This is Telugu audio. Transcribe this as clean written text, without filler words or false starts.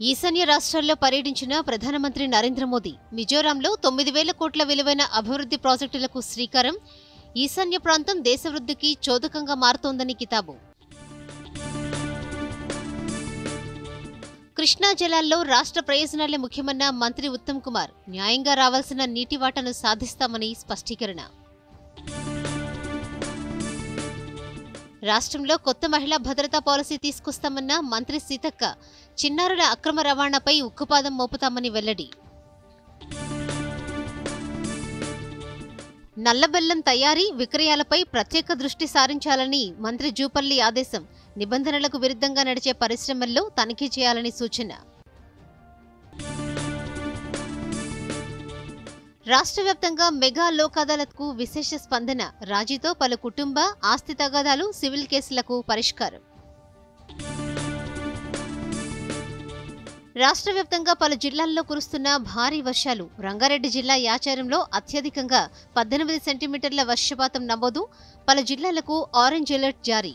ఈశాన్య రాష్ట్రాల్లో పర్యటించిన ప్రధానమంత్రి నరేంద్ర మోదీ మిజోరాంలో 9,000 కోట్ల విలువైన అభివృద్ధి ప్రాజెక్టులకు శ్రీకారం. ఈశాన్య ప్రాంతం దేశవృద్ధికి చోదకంగా మారుతోందని కితాబు. కృష్ణా జలాల్లో రాష్ట్ర ప్రయోజనాలే ముఖ్యమన్న మంత్రి ఉత్తమ్ కుమార్. న్యాయంగా రావాల్సిన నీటి వాటాను సాధిస్తామని స్పష్టీకరణ. రాష్ట్రంలో కొత్త మహిళా భద్రతా పాలసీ తీసుకొస్తామన్న మంత్రి సీతక్క. చిన్నారుల అక్రమ రవాణాపై ఉక్కుపాదం మోపుతామని వెల్లడి. నల్లబెల్లం తయారీ విక్రయాలపై ప్రత్యేక దృష్టి సారించాలని మంత్రి జూపల్లి ఆదేశం. నిబంధనలకు విరుద్ధంగా నడిచే పరిశ్రమల్లో తనిఖీ చేయాలని సూచన. రాష్ట్ర వ్యాప్తంగా మెగా లోక్ అదాలత్కు విశేష స్పందన. రాజీతో పలు కుటుంబ ఆస్తి తగాదాలు, సివిల్ కేసులకు పరిష్కారం. రాష్ట్ర వ్యాప్తంగా పలు జిల్లాల్లో కురుస్తున్న భారీ వర్షాలు. రంగారెడ్డి జిల్లా యాచారంలో అత్యధికంగా 18 సెంటీమీటర్ల వర్షపాతం నమోదు. పలు జిల్లాలకు ఆరెంజ్ అలర్ట్ జారీ.